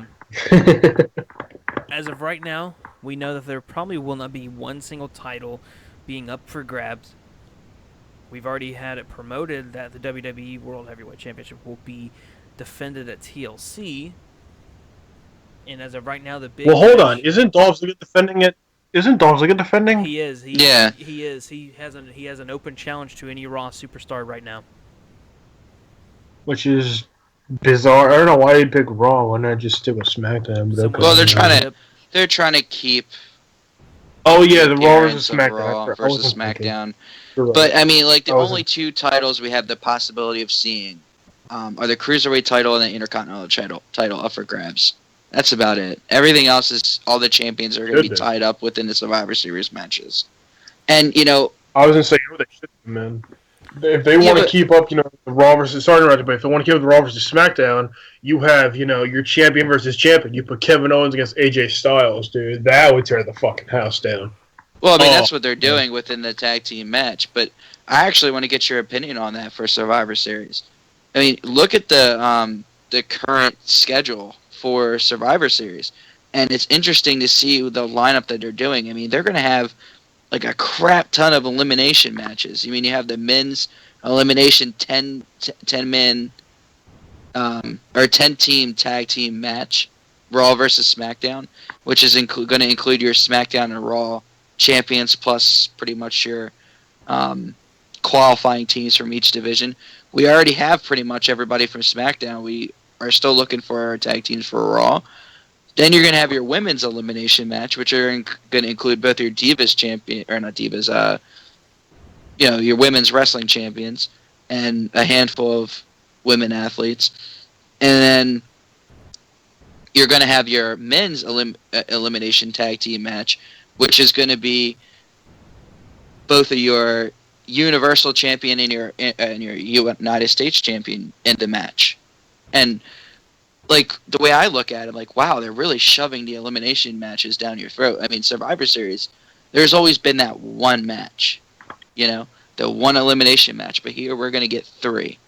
of right now, we know that there probably will not be one single title being up for grabs. We've already had it promoted that the WWE World Heavyweight Championship will be defended at TLC. And as of right now, the big... Well, hold on. Isn't Dolph Ziggler defending it? Isn't Dolph Ziggler defending? He is. Yeah. He is. He has an open challenge to any Raw superstar right now. Which is bizarre. I don't know why they pick Raw. Why not just stick with SmackDown? Well, they're trying to keep... Oh, yeah, the Raw versus SmackDown. But, I mean, like, the only two titles we have the possibility of seeing are the Cruiserweight title and the Intercontinental title up for grabs. That's about it. Everything else is all the champions are going to be tied up within the Survivor Series matches. And, I was going to say, they should, man. If they want to keep up, the Raw versus... Sorry to interrupt you, but if they want to keep up the Raw versus SmackDown, you have, your champion versus champion. You put Kevin Owens against AJ Styles, dude. That would tear the fucking house down. Well, I mean, that's what they're doing within the tag team match. But I actually want to get your opinion on that for Survivor Series. I mean, look at the current schedule for Survivor Series. And it's interesting to see the lineup that they're doing. I mean, they're going to have like a crap ton of elimination matches. I mean, you have the men's elimination 10-man or 10-team tag team match, Raw versus SmackDown, which is going to include your SmackDown and Raw champions plus pretty much your qualifying teams from each division. We already have pretty much everybody from SmackDown. We are still looking for our tag teams for Raw. Then you're going to have your women's elimination match, which are going to include both your Divas champion, or not Divas, your women's wrestling champions and a handful of women athletes. And then you're going to have your men's elimination tag team match, which is going to be both of your Universal champion and your United States champion in the match. And like the way I look at it, like, wow, they're really shoving the elimination matches down your throat. I mean, Survivor Series, there's always been that one match, you know, the one elimination match, but here we're gonna get 3.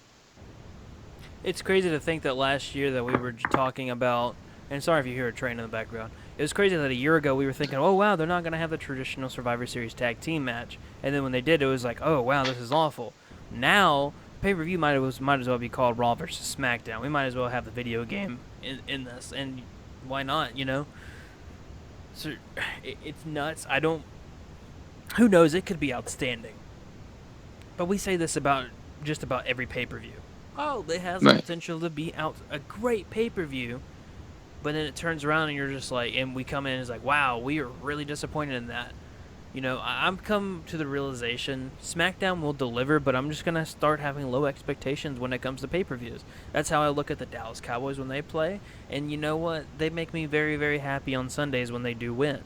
It's crazy to think that last year that we were talking about, and sorry if you hear a train in the background. It was crazy that a year ago we were thinking, oh wow, they're not going to have the traditional Survivor Series tag team match, and then when they did, it was like, oh wow, this is awful. Now, pay-per-view might as well be called Raw versus SmackDown. We might as well have the video game in this, and why not? You know, so it's nuts. Who knows? It could be outstanding. But we say this about just about every pay-per-view. Oh, it has the Right. potential to be a great pay-per-view, but then it turns around and you're just like, and we come in and it's like, wow, we are really disappointed in that. You know, I'm come to the realization SmackDown will deliver, but I'm just gonna start having low expectations when it comes to pay-per-views. That's how I look at the Dallas Cowboys when they play, and you know what? They make me very, very happy on Sundays when they do win.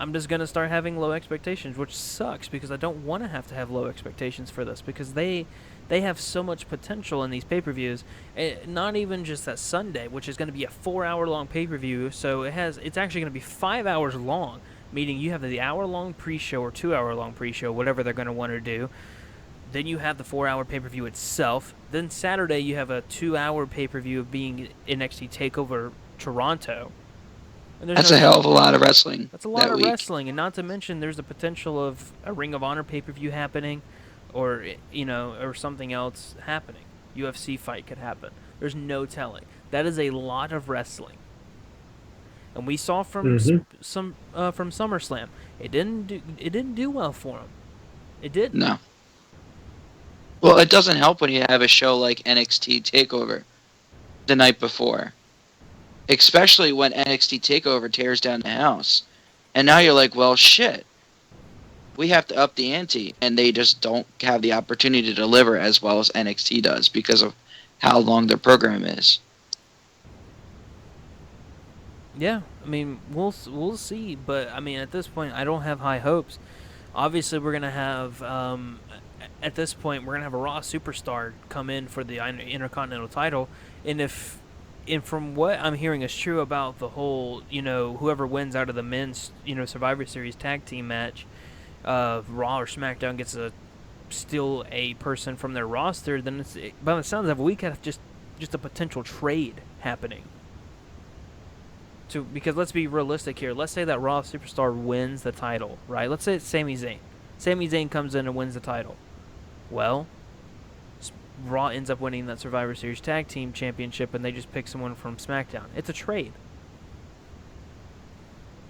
I'm just going to start having low expectations, which sucks because I don't want to have low expectations for this because they have so much potential in these pay-per-views. Not even just that Sunday, which is going to be a 4-hour-long pay-per-view, so it's actually going to be 5 hours long, meaning you have the hour-long pre-show or 2-hour-long pre-show, whatever they're going to want to do. Then you have the 4-hour pay-per-view itself. Then Saturday you have a 2-hour pay-per-view of being NXT TakeOver Toronto. And That's a hell of a lot of wrestling. That's a lot that of week. wrestling, and not to mention there's the potential of a Ring of Honor pay-per-view happening, or or something else happening. UFC fight could happen. There's no telling. That is a lot of wrestling, and we saw from from SummerSlam, it didn't do well for him. It didn't. No. Well, it doesn't help when you have a show like NXT TakeOver the night before. Especially when NXT TakeOver tears down the house. And now you're like, well, shit. We have to up the ante. And they just don't have the opportunity to deliver as well as NXT does because of how long their program is. Yeah, I mean, we'll see. But, I mean, at this point, I don't have high hopes. Obviously, we're going to have, at this point, we're going to have a Raw superstar come in for the Intercontinental title. And from what I'm hearing is true about the whole, whoever wins out of the men's, Survivor Series tag team match, Raw or SmackDown gets still a person from their roster, then by the sounds of it, we could have just a potential trade happening. Because let's be realistic here. Let's say that Raw superstar wins the title, right? Let's say it's Sami Zayn. Sami Zayn comes in and wins the title. Well, Raw ends up winning that Survivor Series Tag Team Championship, and they just pick someone from SmackDown. It's a trade.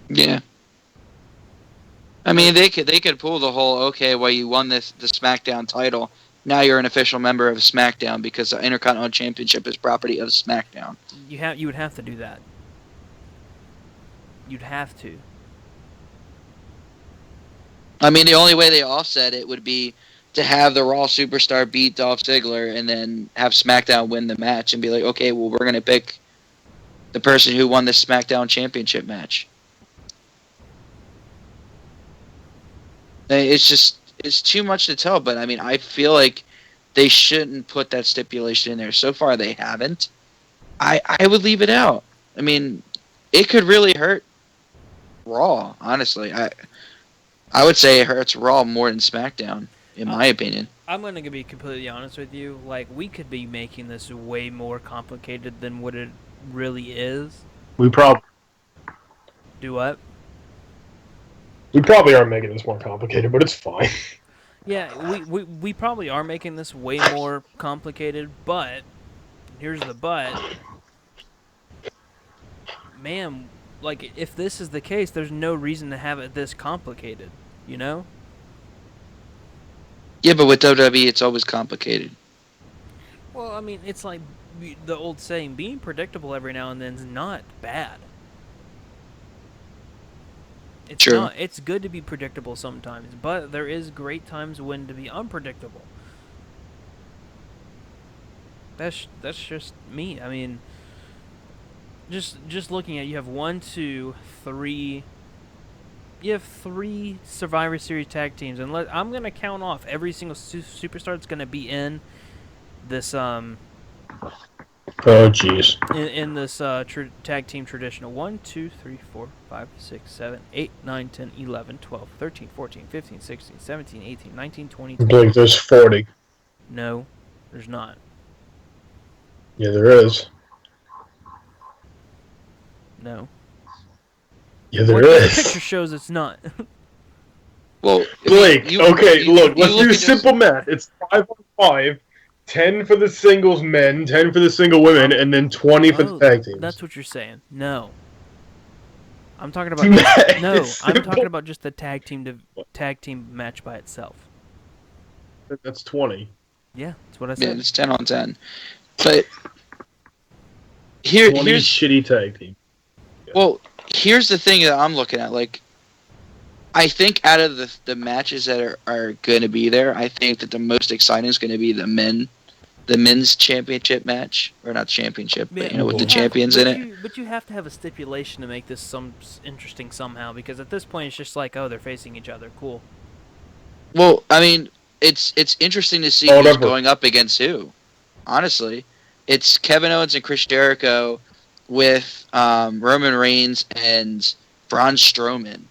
Yeah. I mean, they could pull the whole, okay, well, you won the SmackDown title. Now you're an official member of SmackDown because the Intercontinental Championship is property of SmackDown. You would have to do that. You'd have to. I mean, the only way they offset it would be to have the Raw superstar beat Dolph Ziggler and then have SmackDown win the match and be like, okay, well, we're going to pick the person who won the SmackDown Championship match. It's too much to tell, but I mean, I feel like they shouldn't put that stipulation in there. So far, they haven't. I would leave it out. I mean, it could really hurt Raw, honestly. I would say it hurts Raw more than SmackDown. In my opinion. I'm going to be completely honest with you. Like, we could be making this way more complicated than what it really is. We probably Do what? are making this more complicated, but it's fine. Yeah, we probably are making this way more complicated, but here's the but. Man, like, if this is the case, there's no reason to have it this complicated, you know? Yeah, but with WWE, it's always complicated. Well, I mean, it's like the old saying, being predictable every now and then is not bad. It's True. not. It's good to be predictable sometimes, but there is great times when to be unpredictable. That's just me. I mean, just looking at you have 1, 2, 3. You have 3 Survivor Series tag teams, and I'm gonna count off every single superstar that's gonna be in this Oh, jeez. in this tag team tradition of 1, 2, 3, 4, 5, 6, 7, 8, 9, 10, 11, 12, 13, 14, 15, 16, 17, 18, 19, 20, I believe 21. there's 40. No, there's not. Yeah, there is. No. Yeah, there What is. this picture shows it's not. Well, Blake, okay, look, let's do at simple math. It's 5 on 5, 10 for the singles men, 10 for the single women, and then 20 for the tag teams. That's what you're saying. No. I'm talking about Matt, no. it's I'm simple. talking about just the tag team match by itself. That's 20. Yeah, that's what I Yeah, said. it's 10 on 10. But 20 here's shitty tag team. well, here's the thing that I'm looking at. Like, I think out of the matches that are going to be there, I think that the most exciting is going to be the men's championship match, or not championship, but with the champions in it. But you have to have a stipulation to make this interesting somehow, because at this point it's just like, oh, they're facing each other. Cool. Well, I mean, it's interesting to see who's going up against who. Honestly, it's Kevin Owens and Chris Jericho with Roman Reigns and Braun Strowman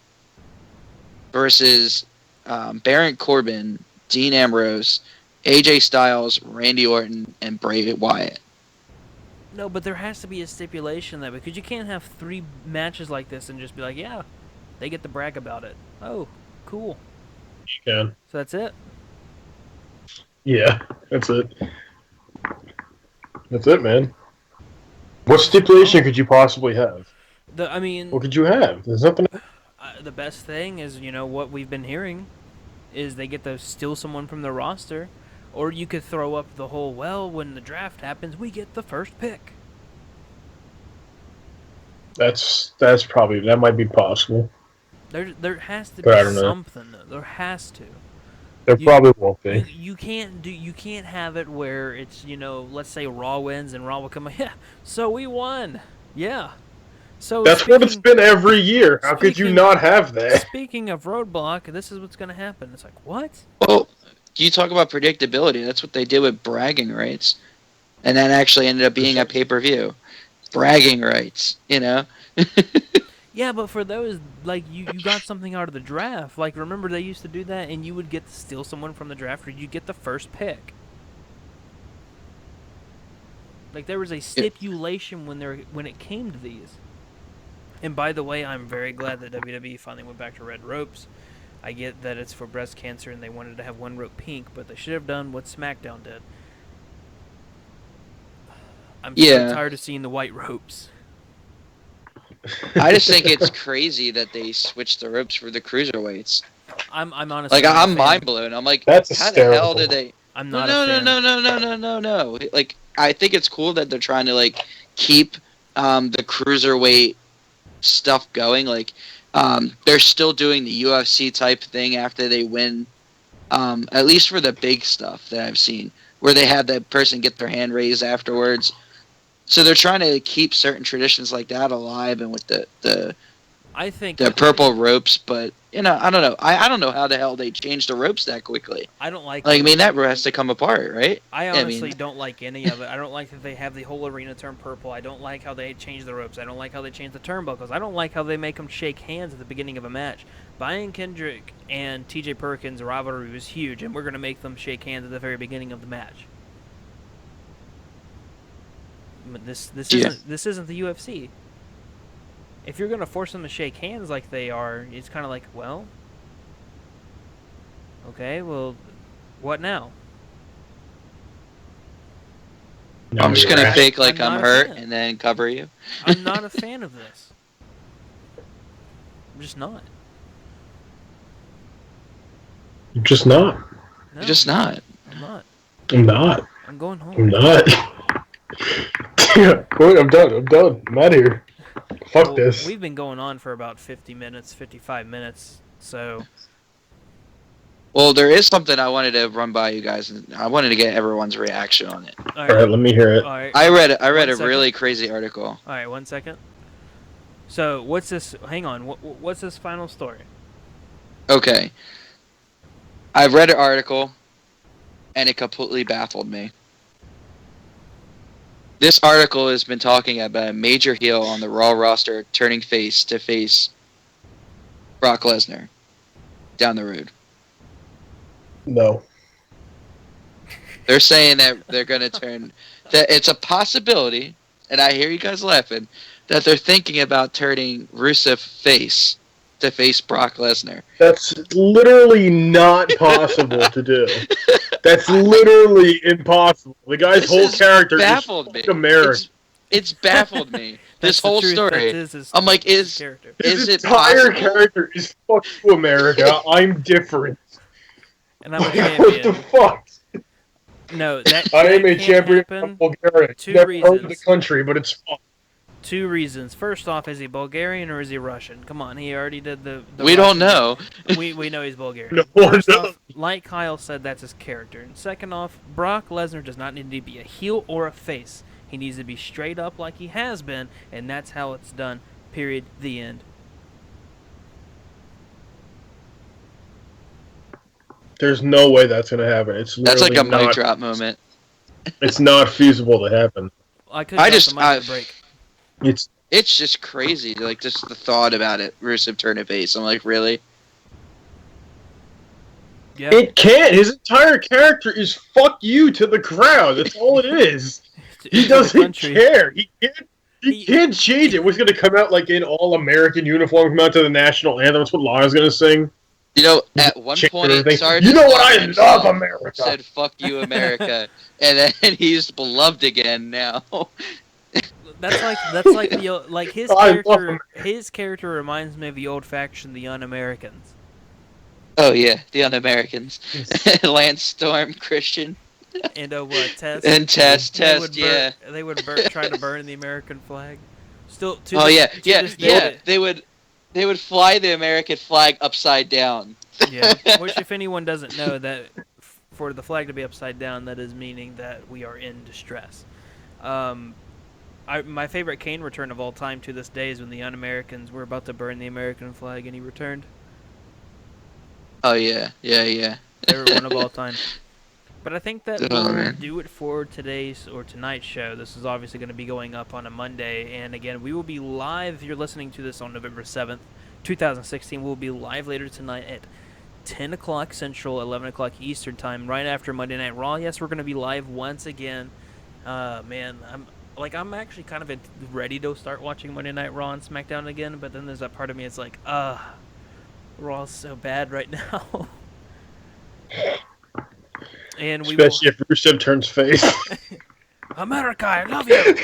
versus Baron Corbin, Dean Ambrose, AJ Styles, Randy Orton, and Bray Wyatt. No, but there has to be a stipulation there, because you can't have 3 matches like this and just be like, yeah, they get to brag about it. Oh, cool. You can. So that's it? Yeah, that's it. That's it, man. What stipulation could you possibly have? What could you have? There's nothing. The best thing is, what we've been hearing is they get to steal someone from the roster, or you could throw up the whole, well, when the draft happens, we get the first pick. That's probably, that might be possible. There has to But I be don't know. something. There has to. There probably won't be. You can't have it where it's, let's say Raw wins and Raw will come, yeah, so we won. Yeah. So That's what it's been every year. How could you not have that? Speaking of Roadblock, this is what's going to happen. It's like, what? Well, you talk about predictability. That's what they did with bragging rights. And that actually ended up being a pay-per-view. Bragging rights, Yeah, but for those, like, you got something out of the draft. Like, remember they used to do that, and you would get to steal someone from the draft, or you'd get the first pick. Like, there was a stipulation when it came to these. And by the way, I'm very glad that WWE finally went back to red ropes. I get that it's for breast cancer and they wanted to have one rope pink, but they should have done what SmackDown did. I'm so tired of seeing the white ropes. I just think it's crazy that they switched the ropes for the cruiserweights. I'm honestly like, I'm mind blown. I'm like, that's how hysterical. the hell did they? I'm not no, a fan. No. Like, I think it's cool that they're trying to like keep the cruiserweight stuff going. Like, they're still doing the UFC type thing after they win. At least for the big stuff that I've seen, where they have that person get their hand raised afterwards. So they're trying to keep certain traditions like that alive, and with the purple ropes. But I don't know. I don't know how the hell they changed the ropes that quickly. I don't like. Like, I mean, that has to come apart, right? I honestly don't like any of it. I don't like that they have the whole arena turn purple. I don't like how they change the ropes. I don't like how they change the turnbuckles. I don't like how they make them shake hands at the beginning of a match. Brian Kendrick and T.J. Perkins' rivalry was huge, and we're going to make them shake hands at the very beginning of the match. This isn't the UFC. If you're going to force them to shake hands like they are, it's kind of like, well, okay, well, what now? I'm just going to fake like I'm hurt and then cover you. I'm not a fan of this. I'm just not. You're just not. No, You're just not. I'm not. I'm not. I'm going home. I'm not. Yeah, I'm done. I'm out of here. Fuck this. We've been going on for about 50 minutes, 55 minutes, so... Well, there is something I wanted to run by you guys, and I wanted to get everyone's reaction on it. All right, let me hear it. All right. I read a really crazy article. All right, 1 second. So, what's this... Hang on. What's this final story? Okay. I've read an article, and it completely baffled me. This article has been talking about a major heel on the Raw roster turning face to face Brock Lesnar down the road. No. They're saying that they're going to turn... That it's a possibility, and I hear you guys laughing, that they're thinking about turning Rusev face to face Brock Lesnar. That's literally not possible to do. That's literally impossible. The guy's This whole has character baffled is me. fuck America. It's baffled me. This That's the whole truth. That story. is his- I'm like, his is character. His it entire possible? character is fuck you, America. I'm different. And I'm a What the champion. fuck? No, that I am a can't champion happen. of Bulgaria. Two Never heard of the reasons. country, but it's fun. 2 reasons. First off, is he Bulgarian or is he Russian? Come on, he already did the We don't Russian- know. We know he's Bulgarian. No one First knows. off, like Kyle said, that's his character. And second off, Brock Lesnar does not need to be a heel or a face. He needs to be straight up like he has been, and that's how it's done. Period. The end. There's no way that's gonna happen. It's That's like a literally mic not, drop moment. It's not feasible to happen. I could I drop just- the mic to break. It's It's just crazy, like, just the thought about it. Rusev turning face. I'm like, really? Yeah. It can't. His entire character is fuck you to the crowd. That's all it is. To He the doesn't country. care. He He- can't change it. What's gonna come out like in all American uniform, come out to the national anthem? That's what Lana's gonna sing. You know, at one Change point, everything. Sarge You know what? I himself love America. said, "Fuck you, America," and then he's beloved again now. That's like the like his I love character. His character reminds me of the old faction, the Un-Americans. Oh yeah, the Un-Americans, Lance Storm, Christian, And what Test and Test, they would yeah. They would try to burn the American flag. Still. To Oh this- yeah, to yeah, this day, yeah. They would fly the American flag upside down. Yeah. Which, if anyone doesn't know, that for the flag to be upside down, that is meaning that we are in distress. My favorite Kane return of all time to this day is when the Un-Americans were about to burn the American flag, and he returned. Oh yeah, yeah. Favorite one of all time. But I think that Oh, will man. do it for today's or tonight's show. This is obviously going to be going up on a Monday, and again, we will be live. If you're listening to this on November 7th, 2016, we'll be live later tonight at 10 o'clock Central, 11 o'clock Eastern Time, right after Monday Night Raw. Yes, we're going to be live once again. Man, I'm actually kind of ready to start watching Monday Night Raw and SmackDown again, but then there's that part of me that's like, Raw's so bad right now. And we will... Especially if Rusev turns face. America, I love you.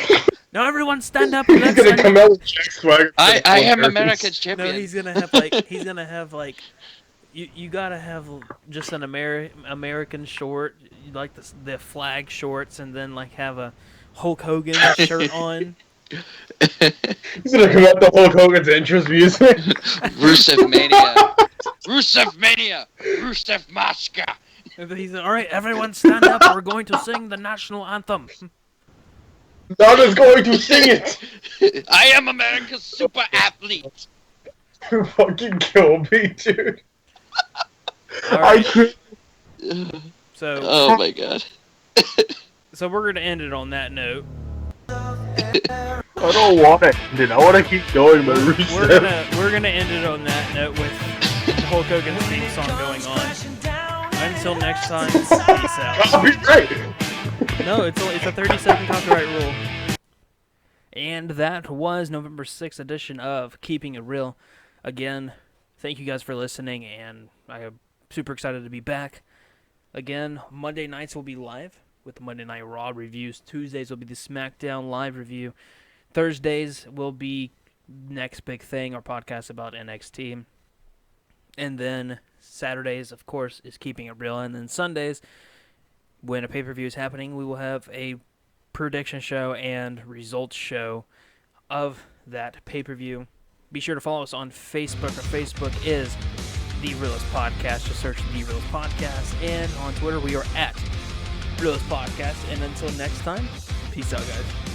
Now everyone stand up and He's let's gonna sing. come out with Jack Swagger. I am Americans. America's No, champion. he's gonna have like you gotta have just an American short, like the flag shorts, and then like have a Hulk Hogan shirt on. He's gonna come out the Hulk Hogan's entrance music. Rusev Mania. Rusev Mania. Rusev Maska. And then he's like, all right, everyone stand up. We're going to sing the national anthem. Nana's going to sing it. I am America's super athlete. Fucking kill me, dude. All I right, could. so Oh my god. we're gonna end it on that note. I don't want to end it. I want to keep going, but We're gonna end it on that note with Hulk Hogan's theme song going on. Until next time, peace out. Copyright. No, it's a 30-second copyright rule. And that was November 6th edition of Keeping It Real. Again, thank you guys for listening, and I am super excited to be back. Again, Monday nights will be live with the Monday Night Raw reviews. Tuesdays will be the SmackDown live review. Thursdays will be next big thing, our podcast about NXT. And then Saturdays, of course, is Keeping It Real. And then Sundays, when a pay-per-view is happening, we will have a prediction show and results show of that pay-per-view. Be sure to follow us on Facebook. Our Facebook is The Realist Podcast. Just search The Realist Podcast. And on Twitter, we are at Realist Podcast. And until next time, peace out, guys.